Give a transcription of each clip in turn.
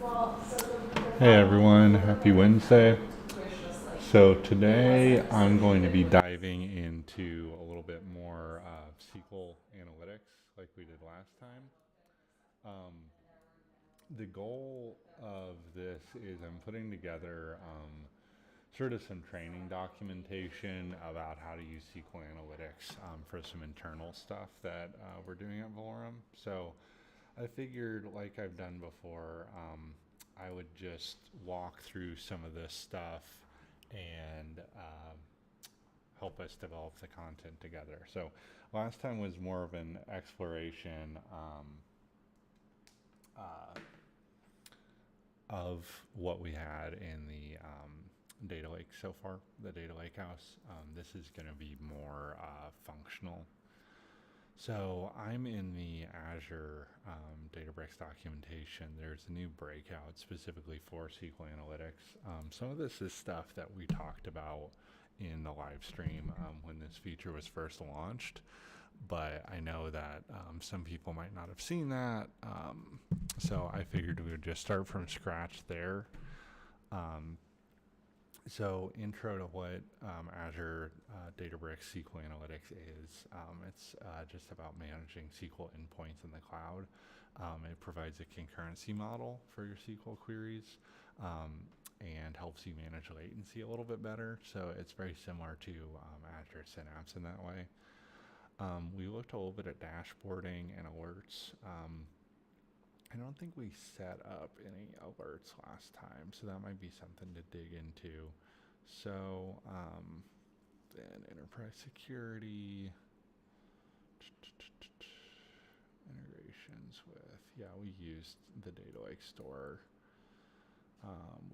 Hey everyone, happy Wednesday. So today I'm going to be diving into a little bit more SQL analytics like we did last time. Um, the goal of this is I'm putting together sort of some training documentation about how to use SQL analytics for some internal stuff that we're doing at Valorum. So I figured, like I've done before, I would just walk through some of this stuff and help us develop the content together. So last time was more of an exploration uh, of what we had in the data lake so far, the data lake house. This is going to be more functional. So I'm in the Azure Databricks documentation. There's a new breakout specifically for SQL Analytics. Some of this is stuff that we talked about in the live stream when this feature was first launched, but I know that some people might not have seen that. So I figured we would just start from scratch there. Um, so, intro to what Azure Databricks SQL Analytics is. It's just about managing SQL endpoints in the cloud. It provides a concurrency model for your SQL queries and helps you manage latency a little bit better. So, it's very similar to Azure Synapse in that way. We looked a little bit at dashboarding and alerts. I don't think we set up any alerts last time, so that might be something to dig into. So, then enterprise security, integrations with, yeah, we used the data lake store.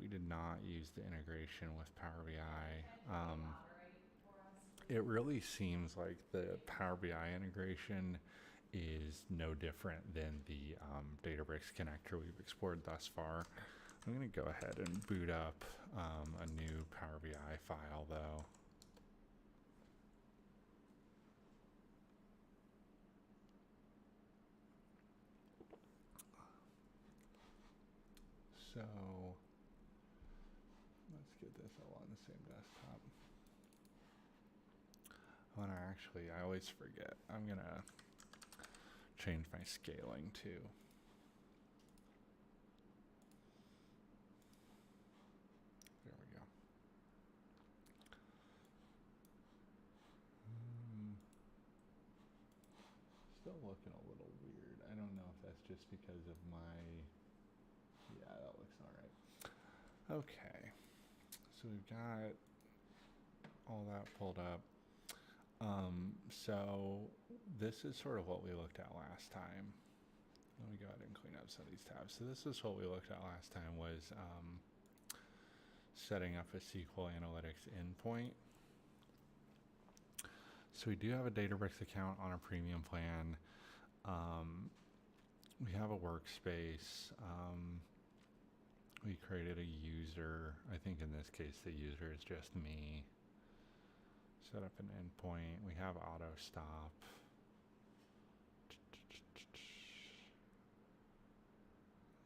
We did not use the integration with Power BI. It really seems like the Power BI integration is no different than the Databricks connector we've explored thus far. I'm going to go ahead and boot up a new Power BI file though. So let's get this all on the same desktop. I always forget. I'm going to change my scaling too. There we go. Still looking a little weird. I don't know if that's just because of my, yeah, that looks all right. Okay, so we've got all that pulled up. So this is sort of what we looked at last time. Let me go ahead and clean up some of these tabs. So this is what we looked at last time was setting up a SQL Analytics endpoint. So we do have a Databricks account on a premium plan. We have a workspace. We created a user. I think in this case the user is just me. Set up an endpoint. We have auto stop.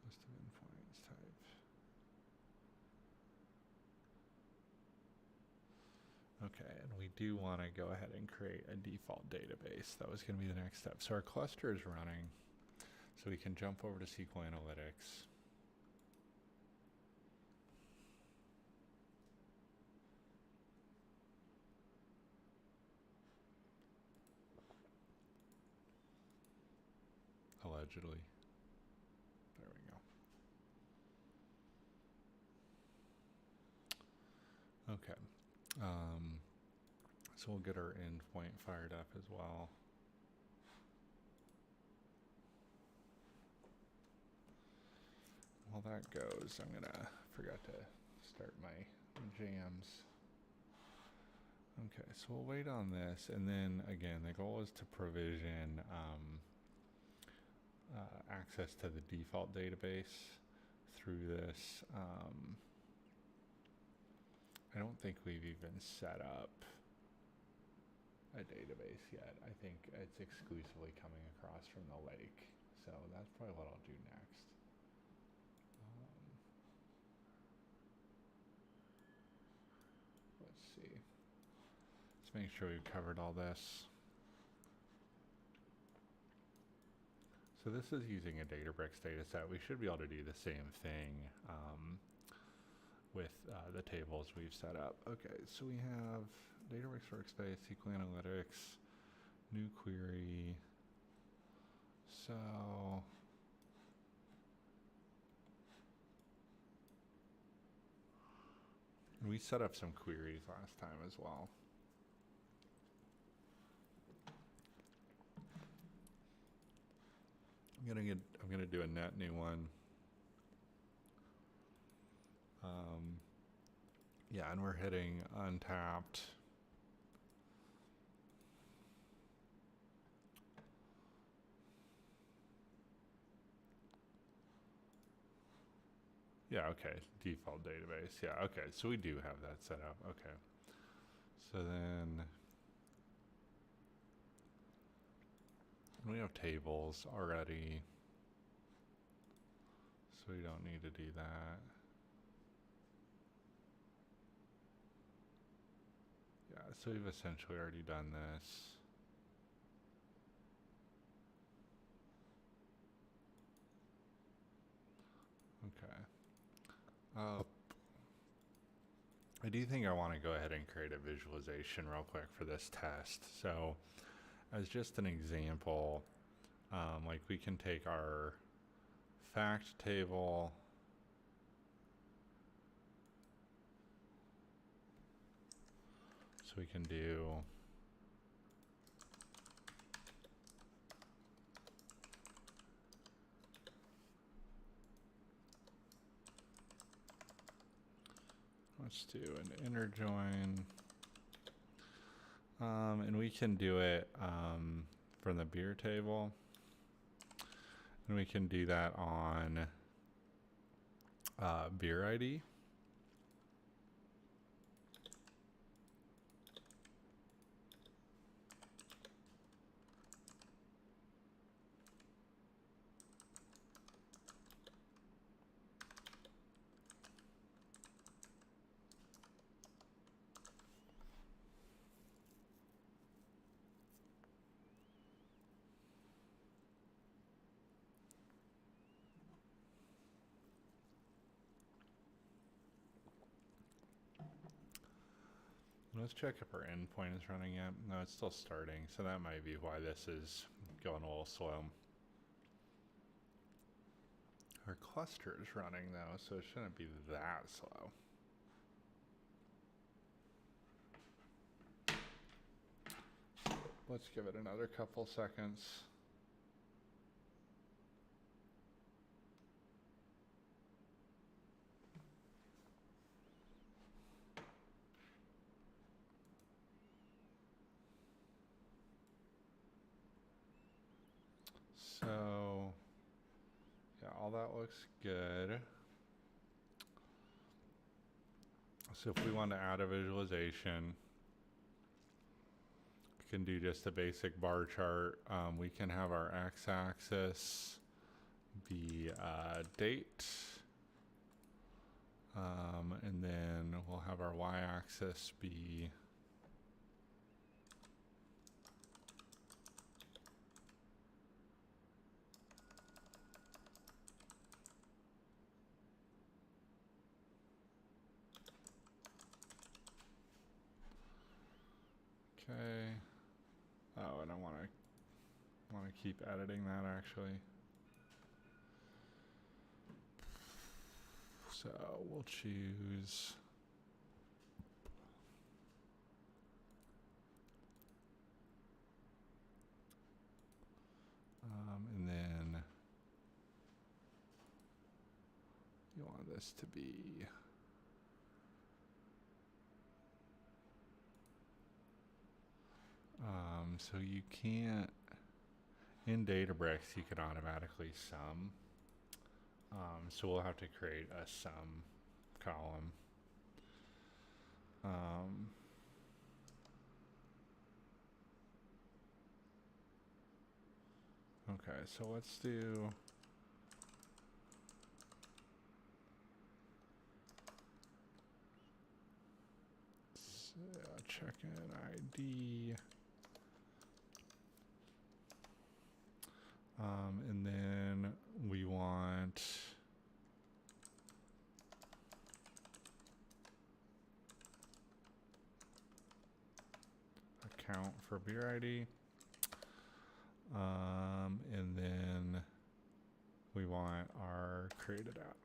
List of endpoints type. Okay, and we do want to go ahead and create a default database. That was going to be the next step. So our cluster is running. So we can jump over to SQL Analytics. Allegedly. There we go. Okay. So we'll get our endpoint fired up as well. While that goes, I'm gonna forgot to start my jams. Okay, so we'll wait on this, and then again, the goal is to provision access to the default database through this. I don't think we've even set up a database yet. I think it's exclusively coming across from the lake. So that's probably what I'll do next. see. Let's make sure we've covered all this. So this is using a Databricks data set. We should be able to do the same thing with the tables we've set up. Okay, so we have Databricks Workspace, SQL Analytics, new query. So we set up some queries last time as well. I'm gonna do a net new one. Yeah, and we're hitting untapped. Yeah, okay, default database. Yeah, okay, so we do have that set up. Okay, so then we have tables already, so we don't need to do that. Yeah, so we've essentially already done this. Okay. I do think I want to go ahead and create a visualization real quick for this test. So as just an example, like we can take our fact table, so we can do let's do an inner join, and we can do it from the beer table, and we can do that on beer ID. Let's check if our endpoint is running yet. No, it's still starting, so that might be why this is going a little slow. Our cluster is running though, so it shouldn't be that slow. Let's give it another couple seconds. So, yeah, all that looks good. So if we want to add a visualization, we can do just a basic bar chart. We can have our x-axis be date, and then we'll have our y-axis be okay. Oh, and I want to keep editing that actually. So we'll choose and then you want this to be so you can't, in Databricks, you can automatically sum. So we'll have to create a sum column. Okay, so let's do check in ID. And then we want account for beer ID. And then we want our created app.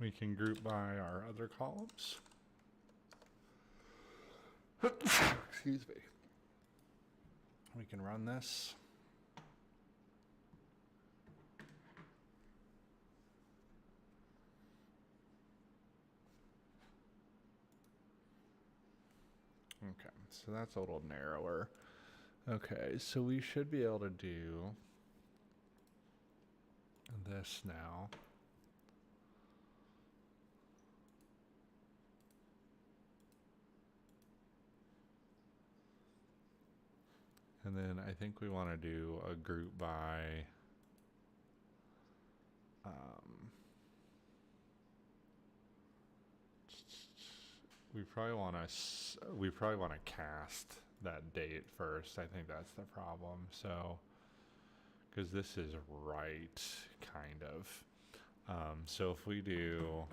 We can group by our other columns. Excuse me. We can run this. Okay, so that's a little narrower. Okay, so we should be able to do this now. And then I think we want to do a group by we probably want to cast that date first. I think that's the problem. So because this is right, kind of. So if we do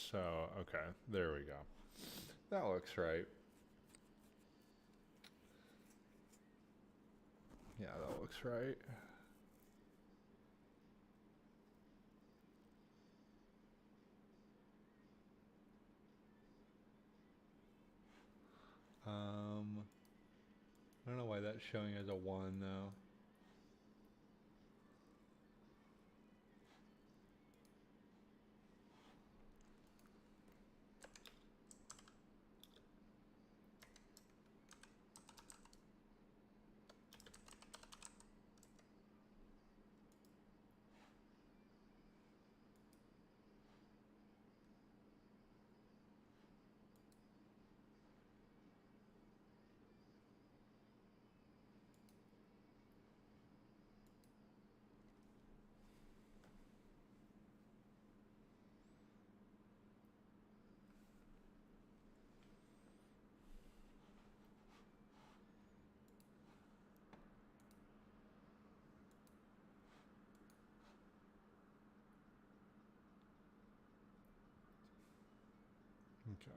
so, okay, there we go. That looks right. Yeah, that looks right. I don't know why that's showing as a 1 though. Okay.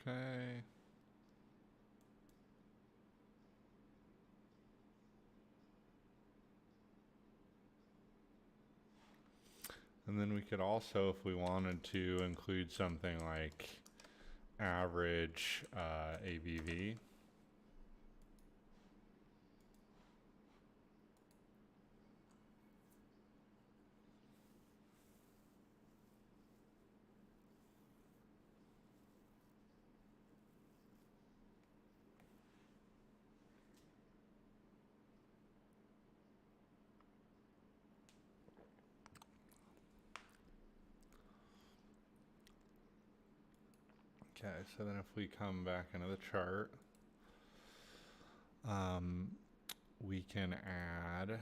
Okay. And then we could also, if we wanted to, include something like average ABV. Okay, so then if we come back into the chart, we can add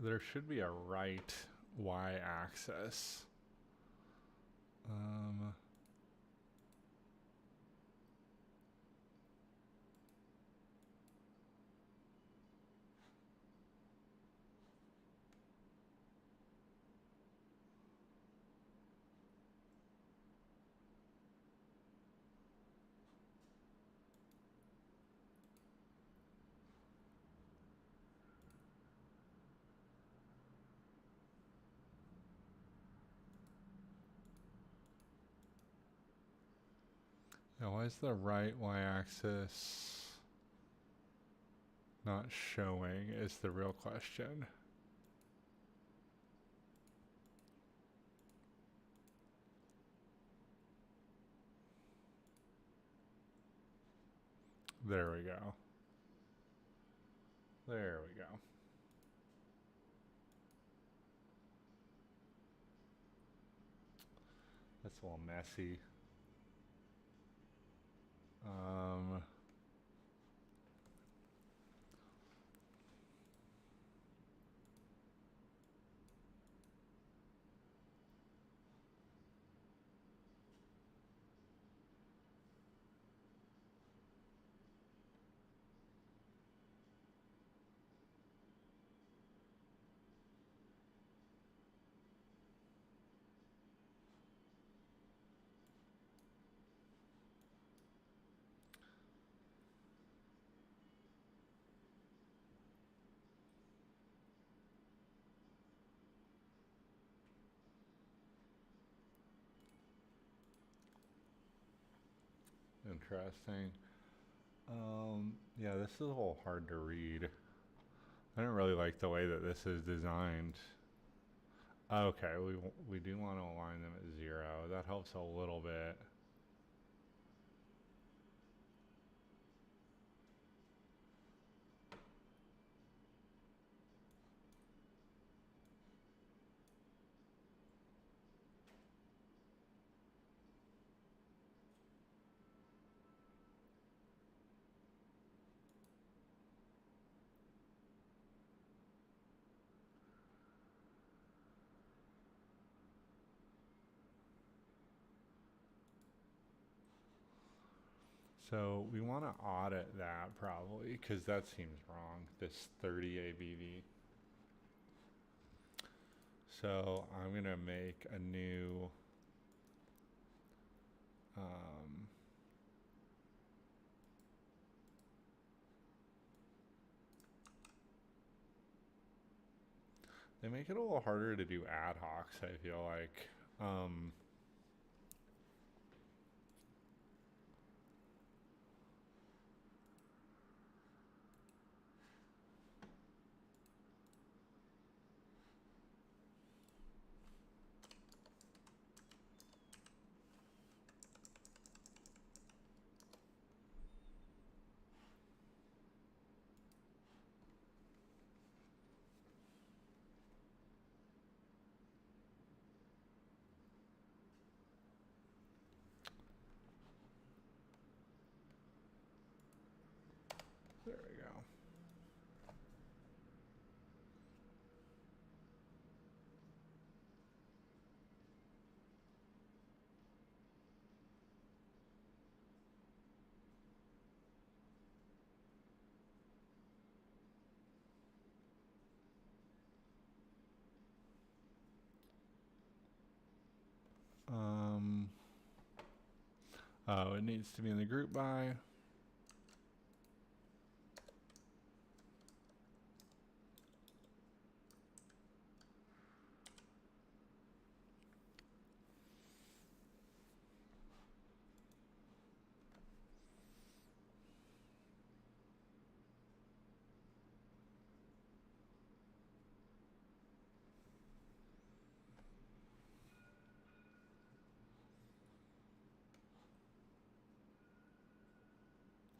there should be a right y-axis. Now, why is the right y-axis not showing is the real question. There we go. There we go. That's a little messy. Interesting. Yeah, this is a little hard to read. I don't really like the way that this is designed. Okay, we do want to align them at 0. That helps a little bit. So we want to audit that probably because that seems wrong, this 30 ABV. So I'm going to make a new they make it a little harder to do ad hocs, I feel like. Oh, it needs to be in the group by.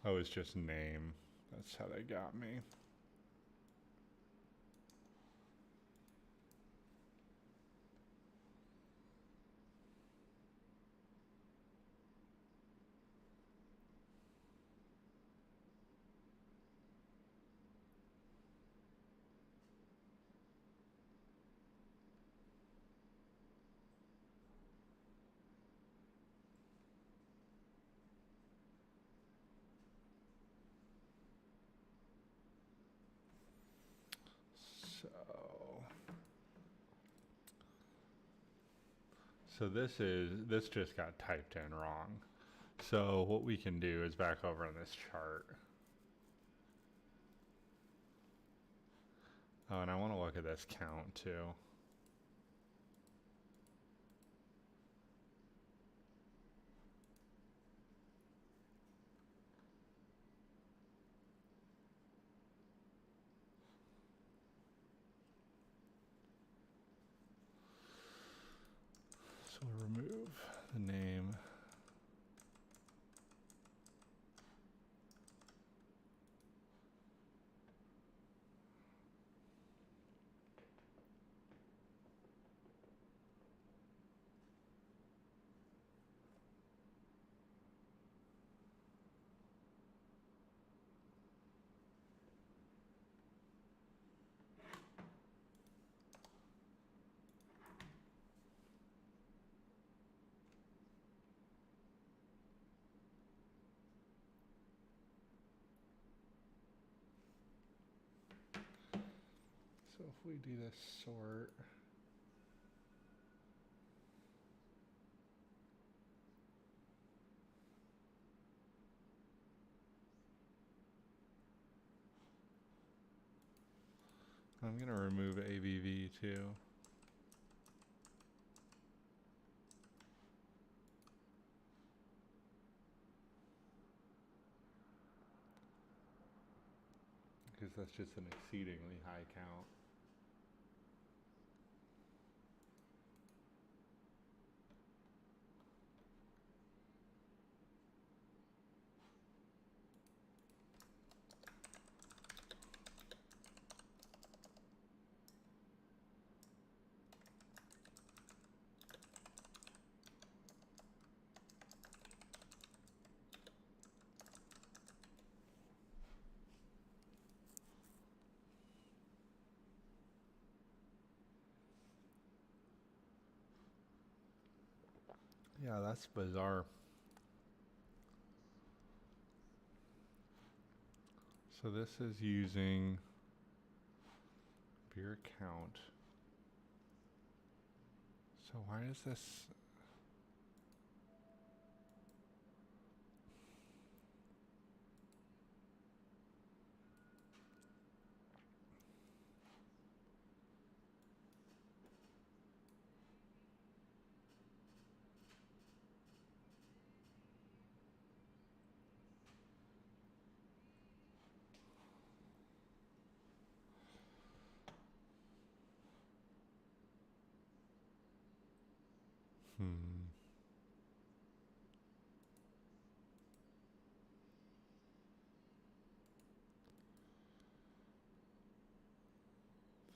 Oh, it's just name. That's how they got me. So this just got typed in wrong. So what we can do is back over on this chart. Oh, and I want to look at this count too. So we'll remove the name. So if we do this sort, I'm going to remove ABV too. Because that's just an exceedingly high count. Yeah, that's bizarre. So this is using beer count. So why is this?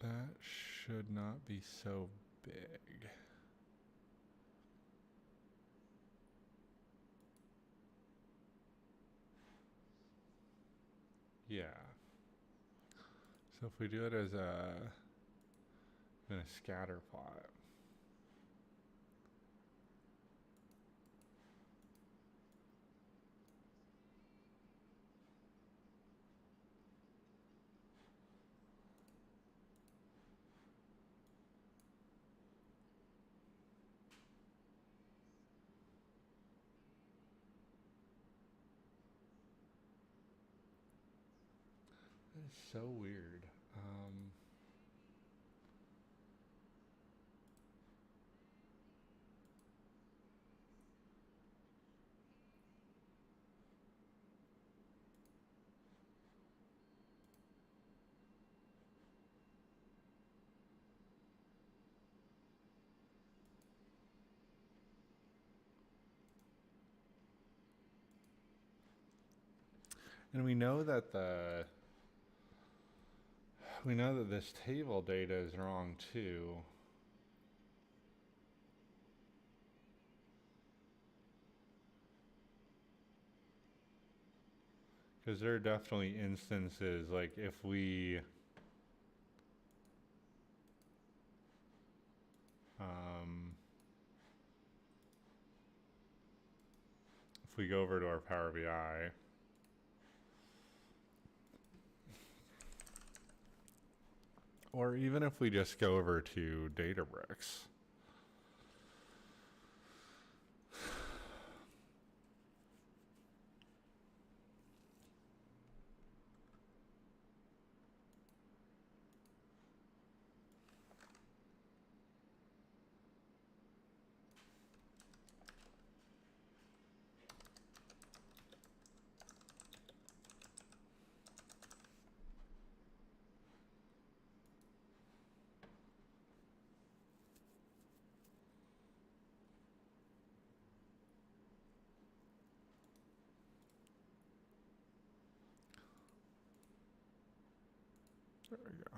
That should not be so big. Yeah. So if we do it as in a scatter plot. is so weird. And we know that this table data is wrong too. Because there are definitely instances, like if we go over to our Power BI, or even if we just go over to Databricks, there we go.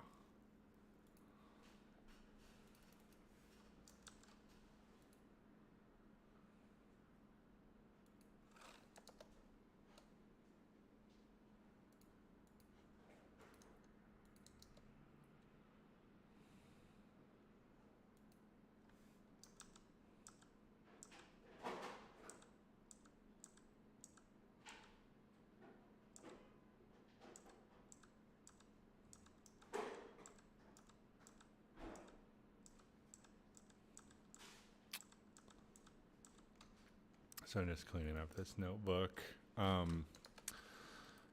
So I'm just cleaning up this notebook.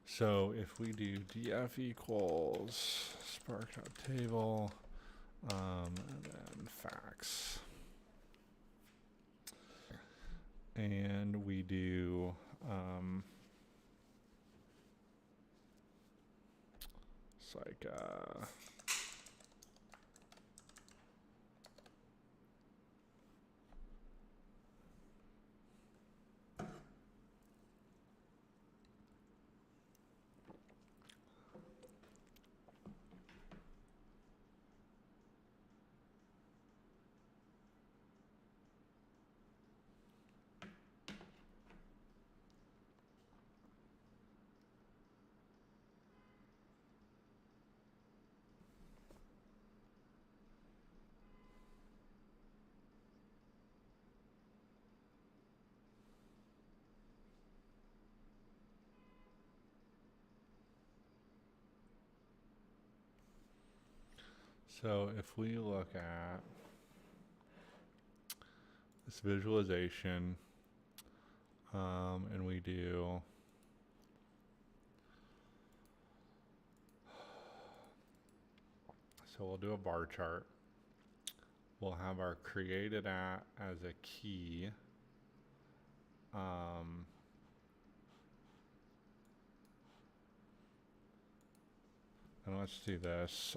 So if we do df equals spark.table, and then facts, and we do it's like so if we look at this visualization, and we do so we'll do a bar chart. We'll have our created at as a key. And let's do this.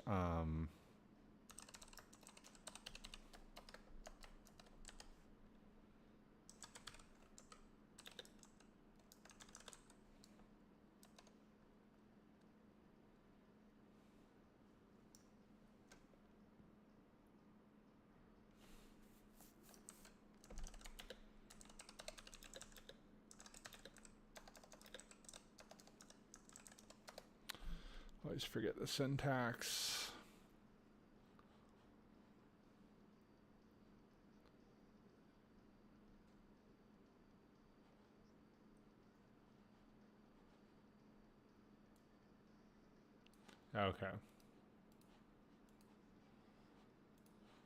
Always forget the syntax. Okay.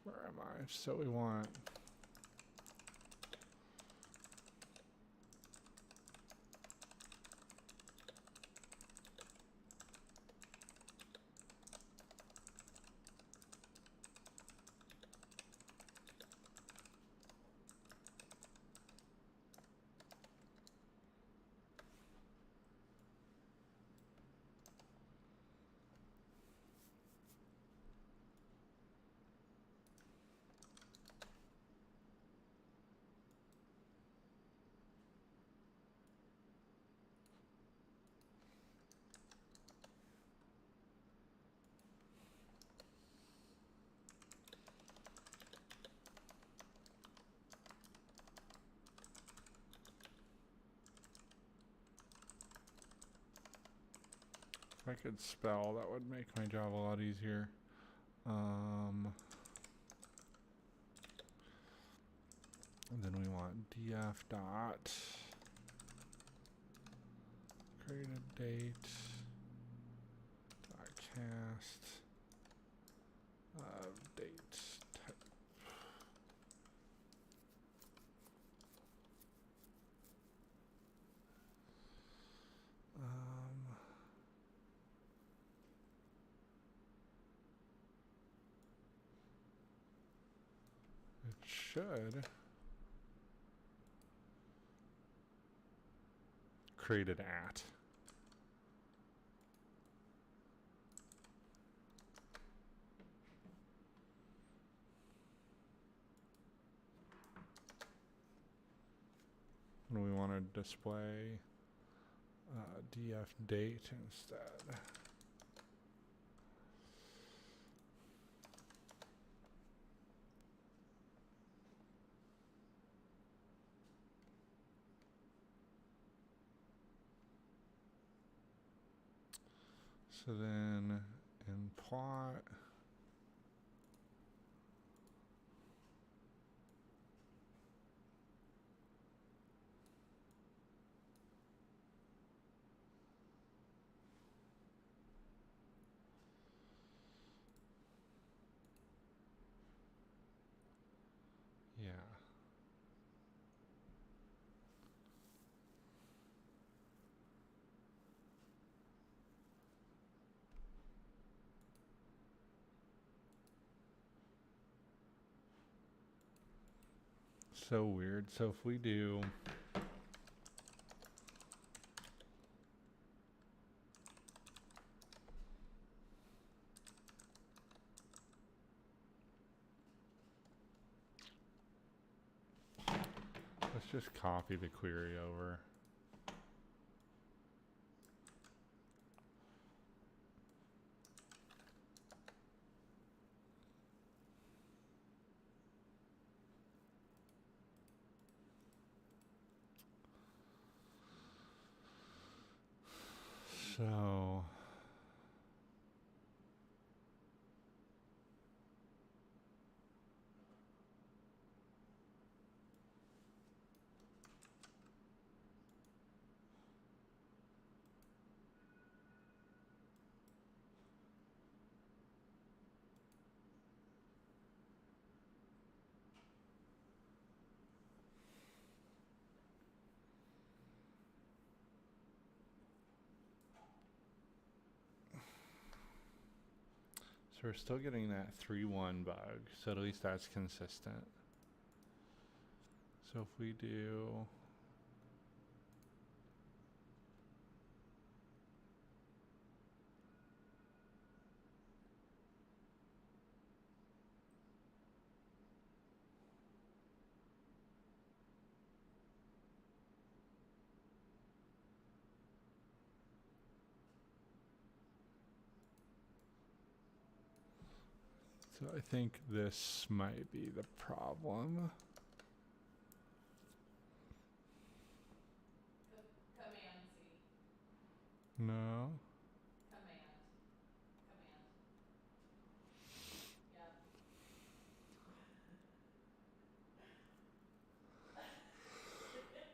Where am I? So we want If I could spell, that would make my job a lot easier. And then we want df dot create a date dot cast of date type. It should create an at. And we want to display df date instead. So then in plot, yeah. So weird. So if we do let's just copy the query over. So So we're still getting that 3.1 bug, so at least that's consistent. So if we do so I think this might be the problem. Command C. No. Command.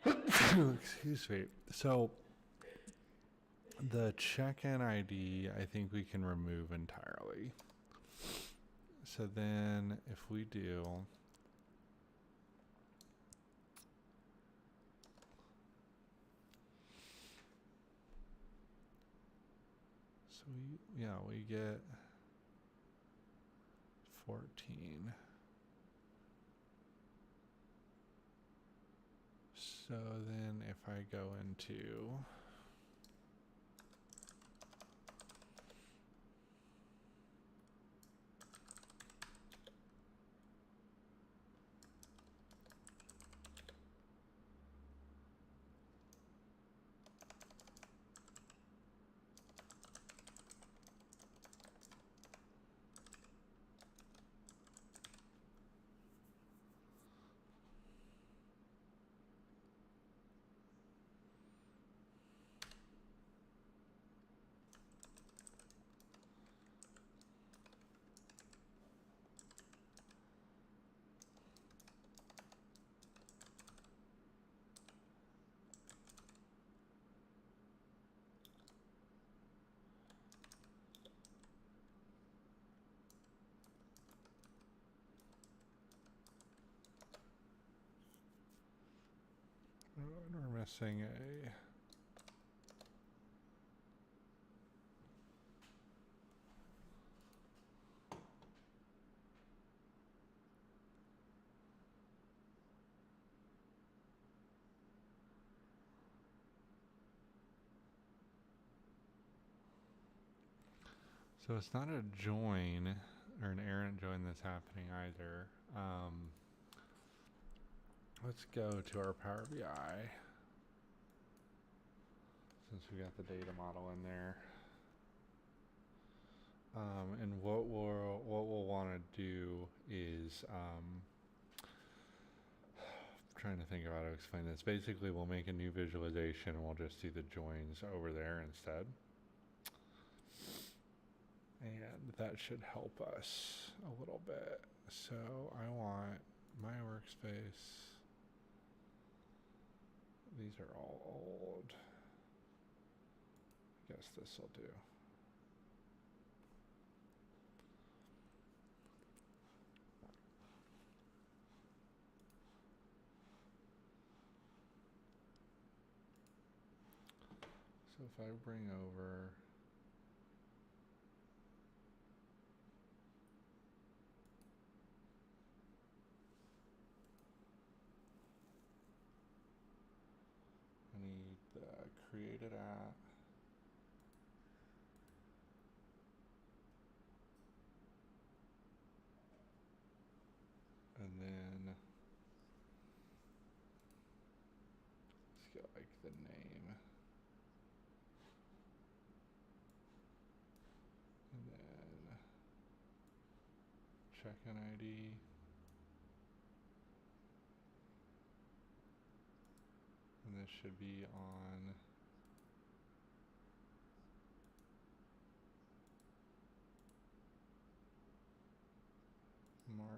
Yep. Excuse me. So the check-in ID, I think we can remove entirely. So then if we do we get 14. So then if I go into and we're missing a. So it's not a join or an errant join that's happening either. Let's go to our Power BI since we got the data model in there. And what we'll want to do is trying to think of how to explain this. Basically, we'll make a new visualization and we'll just see the joins over there instead. And that should help us a little bit. So I want my workspace. These are all old. I guess this will do. So if I bring over I need the created at, and then let's get like the name, and then check-in ID, and this should be on March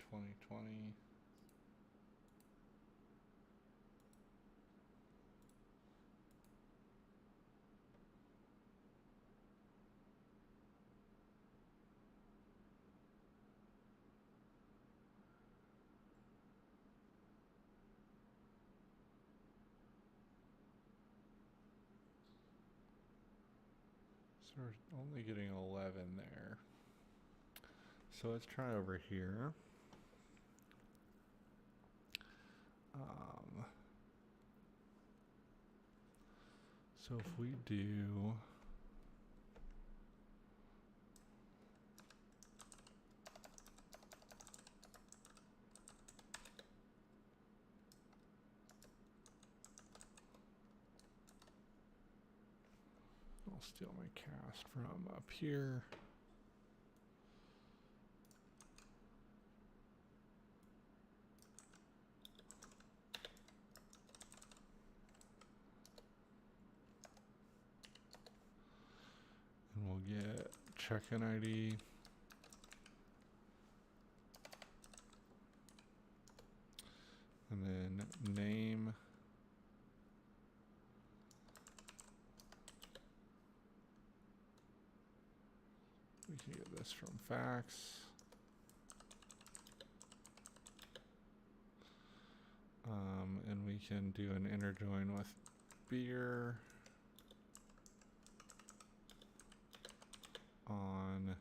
2020. So we're only getting 11 there. So let's try over here. So if we do I'll steal my cast from up here. And we'll get check-in ID. And then name. We can get this from fax. And we can do an inner join with beer on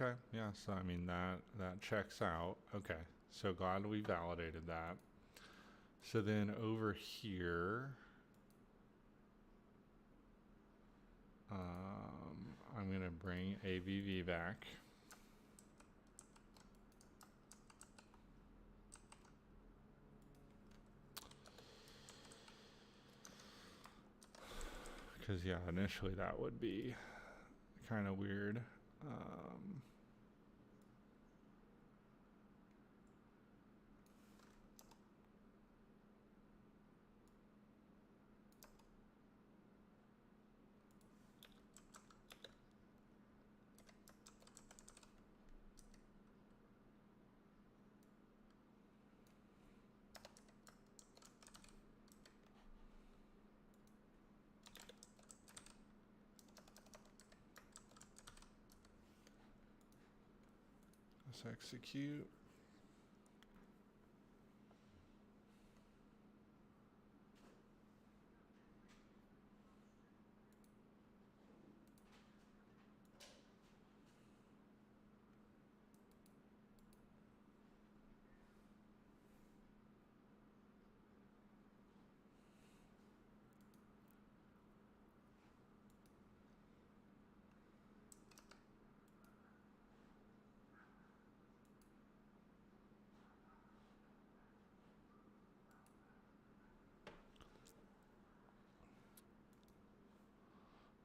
okay, yeah, so I mean that checks out. Okay, so glad we validated that. So then over here, I'm gonna bring AVV back. Because, yeah, initially that would be kind of weird. Let's execute.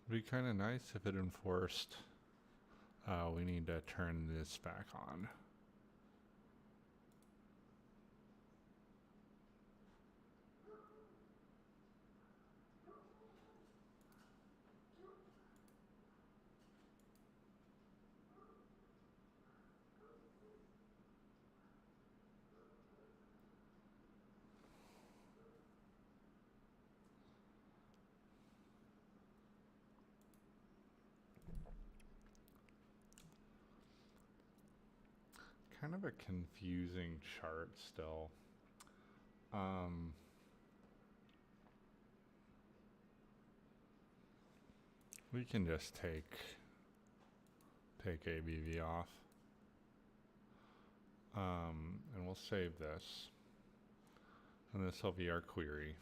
It'd be kind of nice if it enforced we need to turn this back on. Kind of a confusing chart still. We can just take ABV off. And we'll save this. And this will be our query.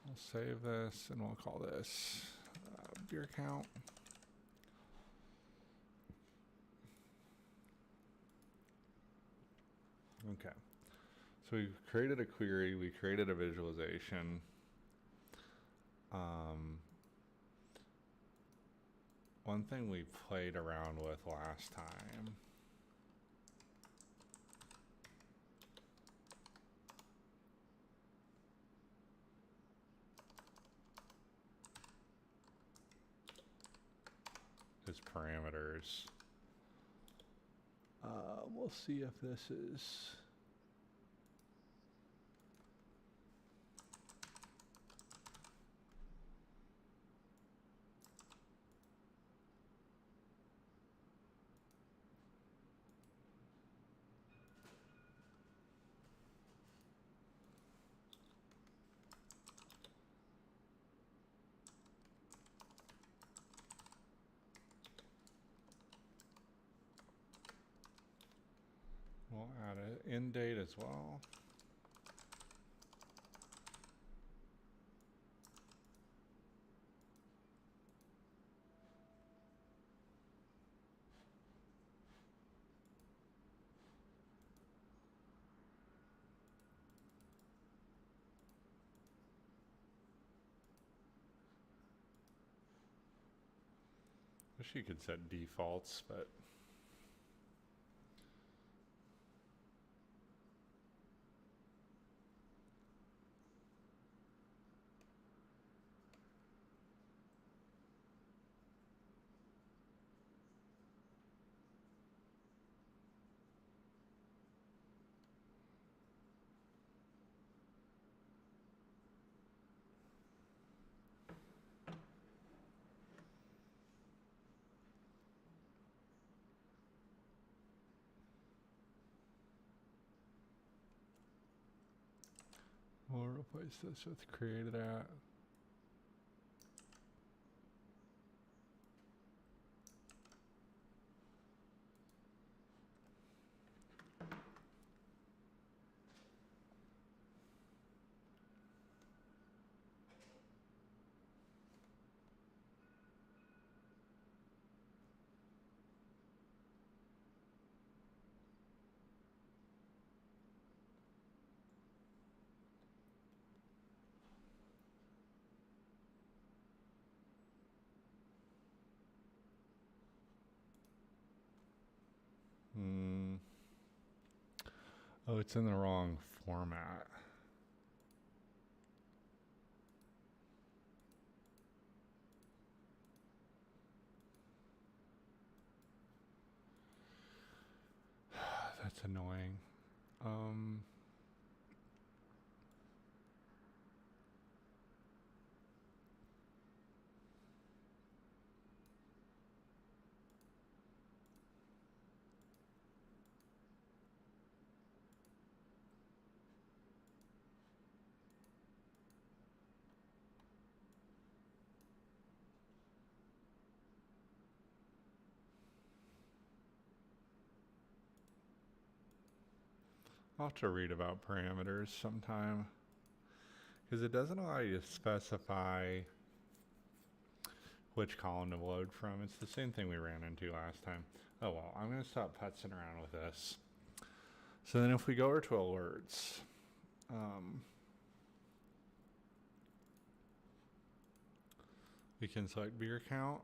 We'll save this and we'll call this beer count. Okay. So we've created a query, we created a visualization. One thing we played around with last time is parameters. We'll see if this is we'll add an end date as well. Wish you could set defaults, but we'll replace this with created at. Oh, it's in the wrong format. That's annoying. Um, I'll have to read about parameters sometime because it doesn't allow you to specify which column to load from. It's the same thing we ran into last time. Oh well, I'm going to stop putzing around with this. So then if we go over to alerts, we can select beer count.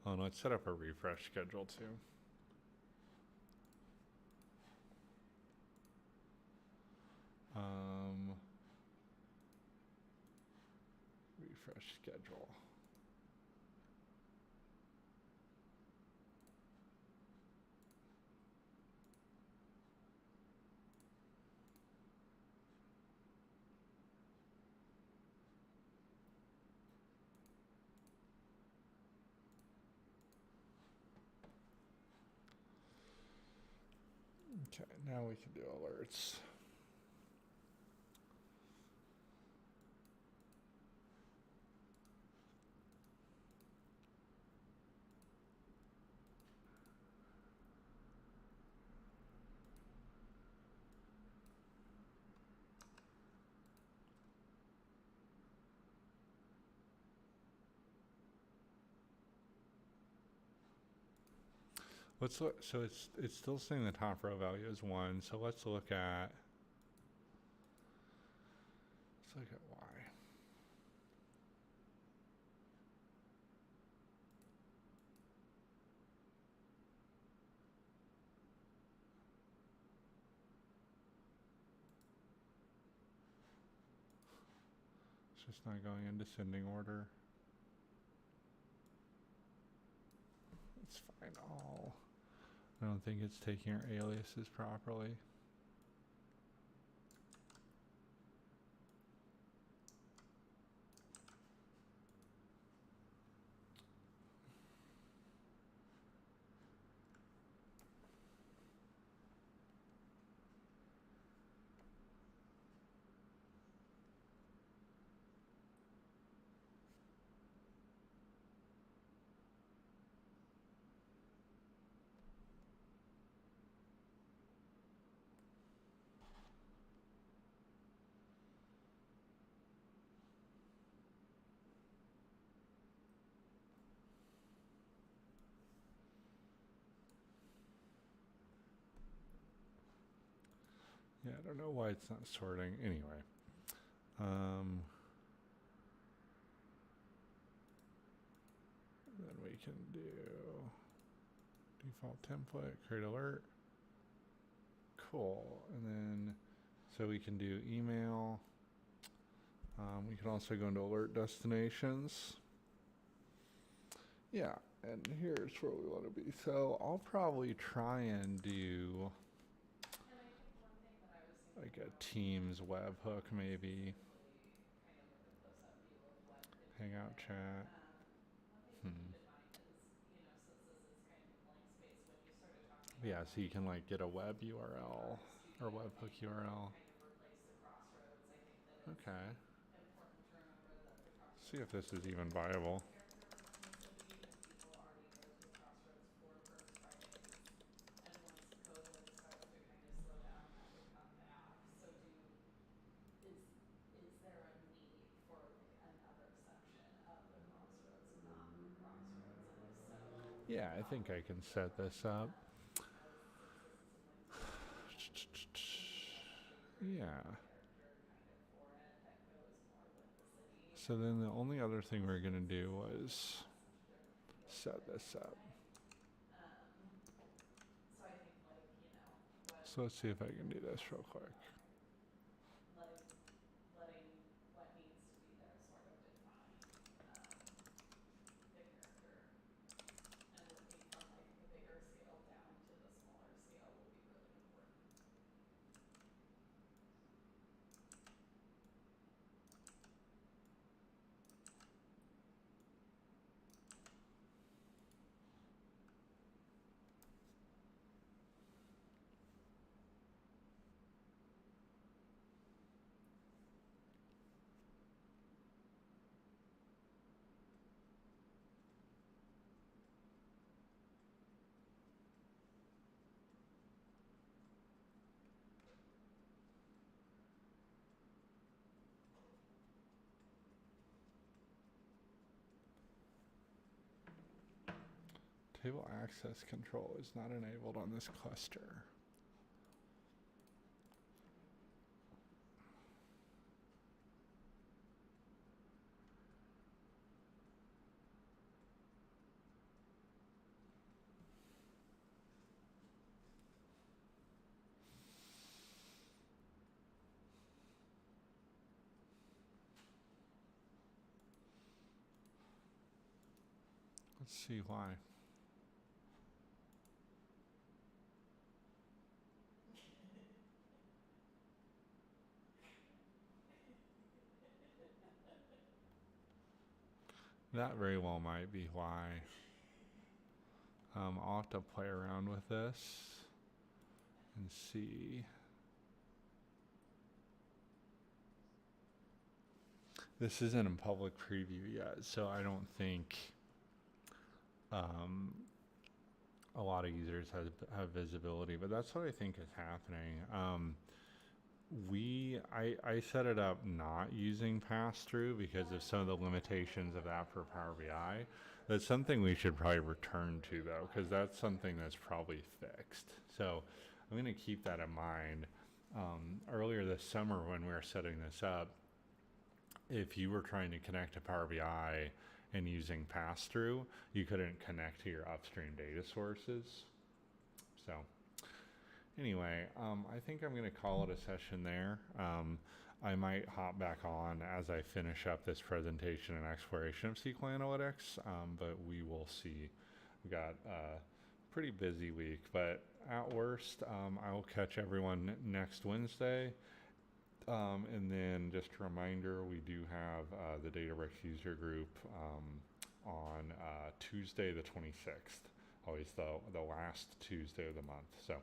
Oh, let's set up a refresh schedule too. Refresh schedule. Okay, now we can do alerts. Let's look. So it's still saying the top row value is 1. So let's look at Y. It's just not going in descending order. It's fine. I don't think it's taking our aliases properly. Yeah, I don't know why it's not sorting. Anyway. Then we can do default template, create alert. Cool. And then, so we can do email. We can also go into alert destinations. Yeah, and here's where we want to be. So I'll probably try and do And I think one thing that I was thinking like a about Teams webhook, maybe. specifically kind of with a close-up view of what could be Hangout there. chat. One thing to keep in mind is, since this is kind of a blank space, when you started talking about Yeah, so you can like get a web in URL or Studio webhook and URL. kind of replace the crossroads, I think that it's Okay. important to remember that the See crossroads if this is is even a viable. character within the city, and people already go to the crossroads for First Fridays. And once COVID starts to kind of slow down, that would come back. So is there a need for like another section of the crossroads, not the crossroads? And if so, Yeah, I think I can set this up. because since this is a multi-tenant maybe that could be created Yeah. a character kind of for it that goes more with the city. So then the only other thing we're going to do was Such a different feel set for it this up. anyway. So I think like, So let's see if I can do this real quick. Letting what needs to be there sort of define the character, and working from like the bigger scale down to the smaller scale will be really important. Table access control is not enabled on this cluster. Let's see why. That very well might be why. I'll have to play around with this and see. This isn't in public preview yet, so I don't think a lot of users have visibility, but that's what I think is happening. I set it up not using pass-through because of some of the limitations of that for Power BI. That's something we should probably return to though, because that's something that's probably fixed. So I'm going to keep that in mind. Earlier this summer when we were setting this up, if you were trying to connect to Power BI and using pass-through, you couldn't connect to your upstream data sources. So anyway, I think I'm going to call it a session there. I might hop back on as I finish up this presentation and exploration of SQL Analytics, but we will see. We got a pretty busy week, but at worst, I will catch everyone next Wednesday. And then just a reminder, we do have the Databricks user group on Tuesday the 26th, always the last Tuesday of the month. So